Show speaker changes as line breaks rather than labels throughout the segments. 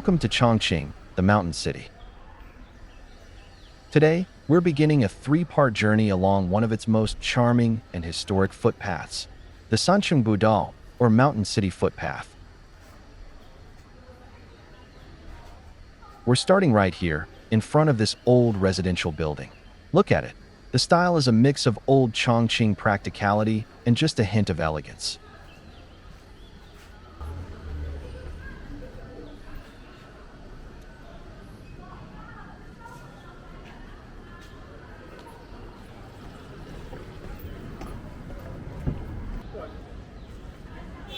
Welcome to Chongqing, the mountain city. Today, we're beginning a three-part journey along one of its most charming and historic footpaths, the Shancheng Budao, or Mountain City Footpath. We're starting right here, in front of this old residential building. Look at it. The style is a mix of old Chongqing practicality and just a hint of elegance.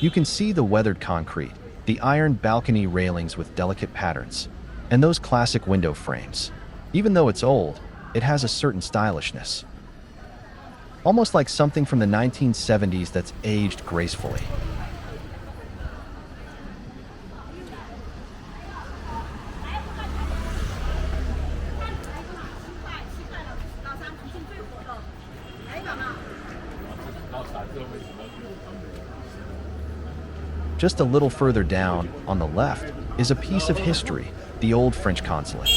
You can see the weathered concrete, the iron balcony railings with delicate patterns, and those classic window frames. Even though it's old, it has a certain stylishness. Almost like something from the 1970s that's aged gracefully. Just a little further down, on the left, is a piece of history, the old French Consulate.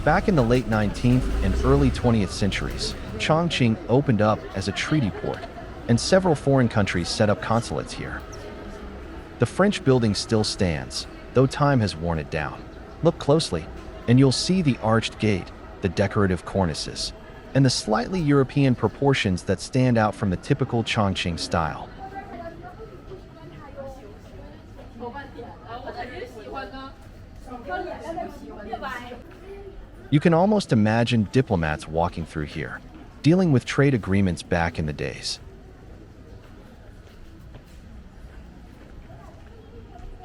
Back in the late 19th and early 20th centuries, Chongqing opened up as a treaty port, and several foreign countries set up consulates here. The French building still stands, though time has worn it down. Look closely, and you'll see the arched gate, the decorative cornices, and the slightly European proportions that stand out from the typical Chongqing style. You can almost imagine diplomats walking through here, dealing with trade agreements back in the days.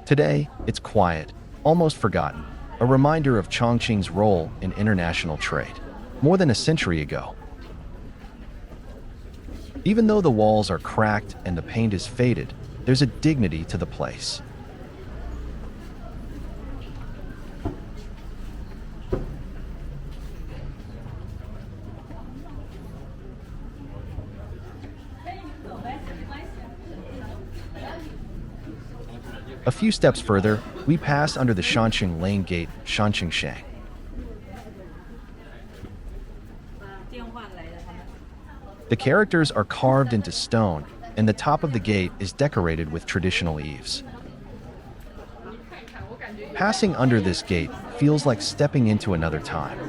Today, it's quiet, almost forgotten, a reminder of Chongqing's role in international trade, more than a century ago. Even though the walls are cracked and the paint is faded, there's a dignity to the place. A few steps further, we pass under the Shancheng Gate, Shanchengxiang. The characters are carved into stone, and the top of the gate is decorated with traditional eaves. Passing under this gate feels like stepping into another time.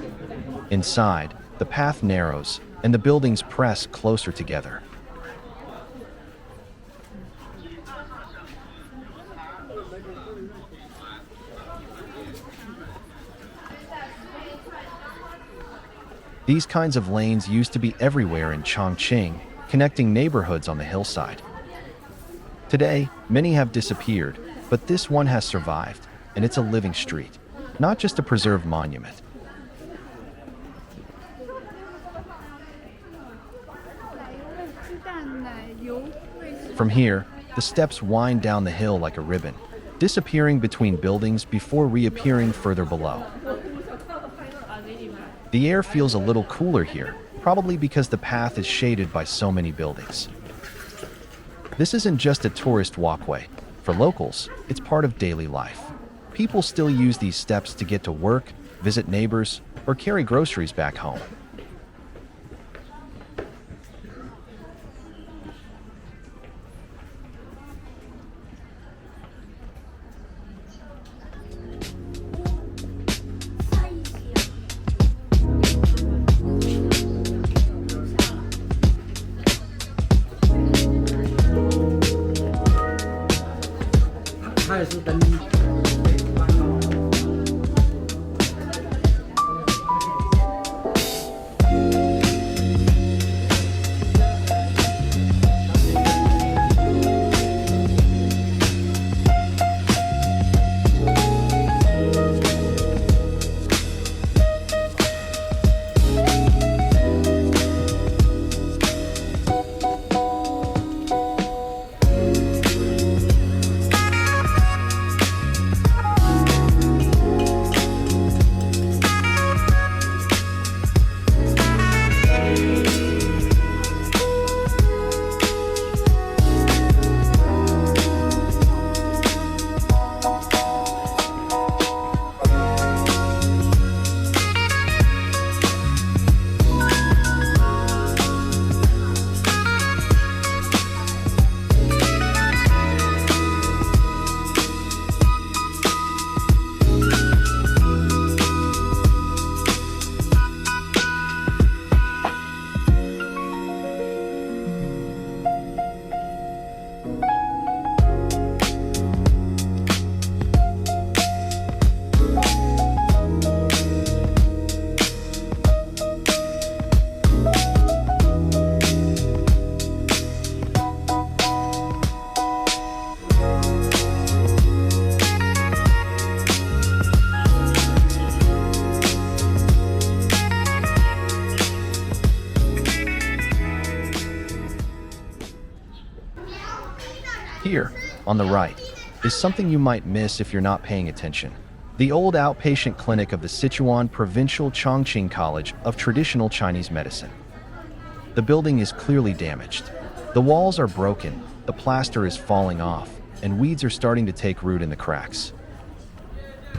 Inside, the path narrows, and the buildings press closer together. These kinds of lanes used to be everywhere in Chongqing, connecting neighborhoods on the hillside. Today, many have disappeared, but this one has survived, and it's a living street, not just a preserved monument. From here, the steps wind down the hill like a ribbon, disappearing between buildings before reappearing further below. The air feels a little cooler here, probably because the path is shaded by so many buildings. This isn't just a tourist walkway. For locals, it's part of daily life. People still use these steps to get to work, visit neighbors, or carry groceries back home. Here, on the right, is something you might miss if you're not paying attention. The old outpatient clinic of the Sichuan Provincial Chongqing College of Traditional Chinese Medicine. The building is clearly damaged. The walls are broken, the plaster is falling off, and weeds are starting to take root in the cracks.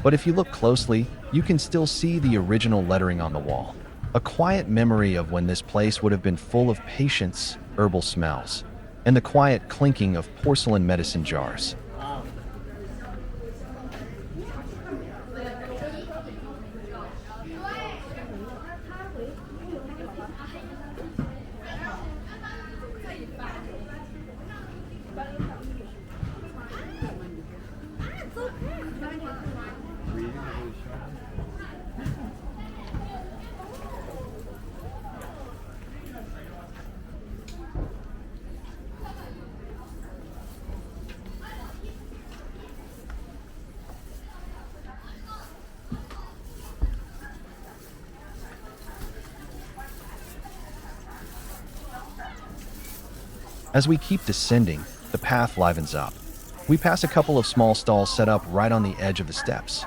But if you look closely, you can still see the original lettering on the wall. A quiet memory of when this place would have been full of patience, herbal smells, and the quiet clinking of porcelain medicine jars. As we keep descending, the path livens up. We pass a couple of small stalls set up right on the edge of the steps.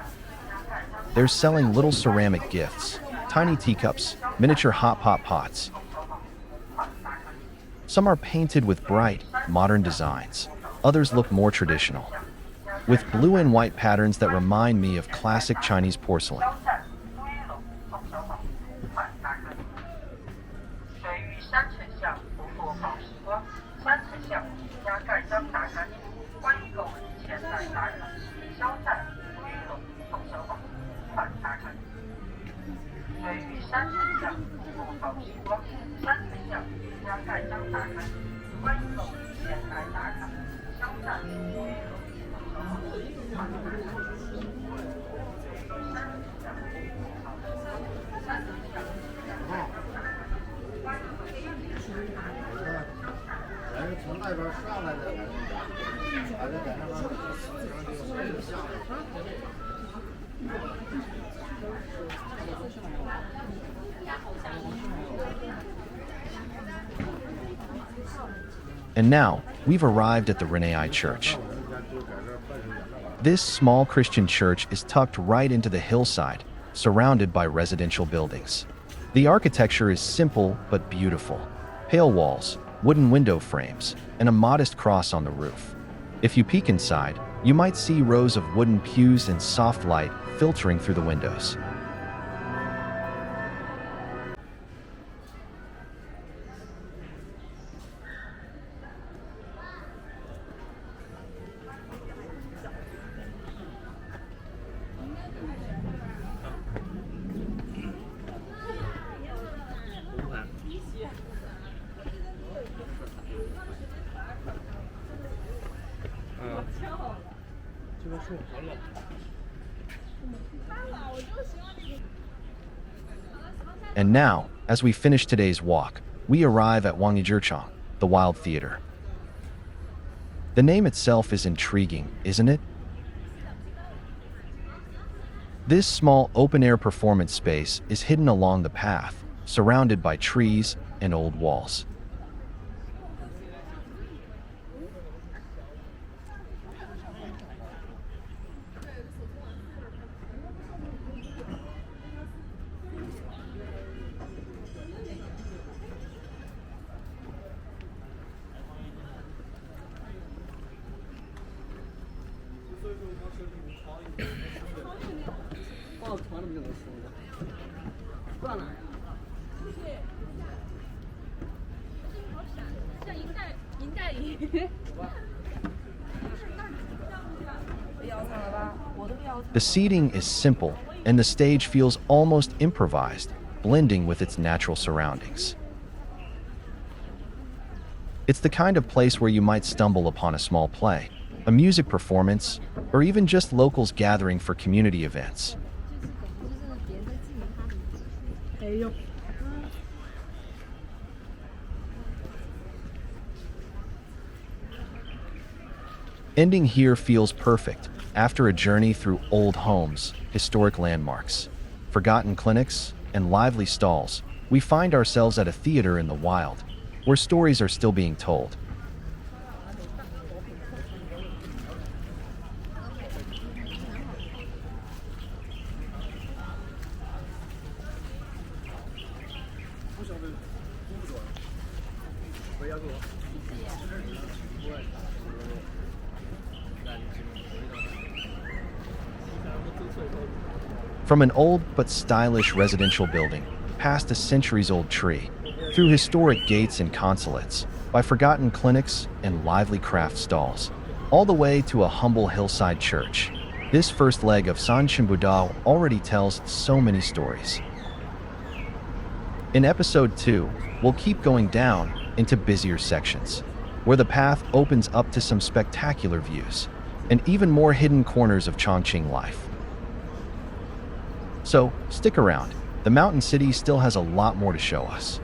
They're selling little ceramic gifts, tiny teacups, miniature hot pot pots. Some are painted with bright, modern designs. Others look more traditional, with blue and white patterns that remind me of classic Chinese porcelain. And now, we've arrived at the Renei Church. This small Christian church is tucked right into the hillside, surrounded by residential buildings. The architecture is simple but beautiful. Pale walls, wooden window frames, and a modest cross on the roof. If you peek inside, you might see rows of wooden pews and soft light filtering through the windows. And now, as we finish today's walk, we arrive at Huangye Theater, the Wild Theater. The name itself is intriguing, isn't it? This small open-air performance space is hidden along the path, surrounded by trees and old walls. The seating is simple, and the stage feels almost improvised, blending with its natural surroundings. It's the kind of place where you might stumble upon a small play, a music performance, or even just locals gathering for community events. Ending here feels perfect after a journey through old homes, historic landmarks, forgotten clinics, and lively stalls. We find ourselves at a theater in the wild, where stories are still being told. From an old but stylish residential building, past a centuries-old tree, through historic gates and consulates, by forgotten clinics and lively craft stalls, all the way to a humble hillside church, this first leg of Shancheng Budao already tells so many stories. In episode 2, we'll keep going down into busier sections, where the path opens up to some spectacular views, and even more hidden corners of Chongqing life. So, stick around. The mountain city still has a lot more to show us.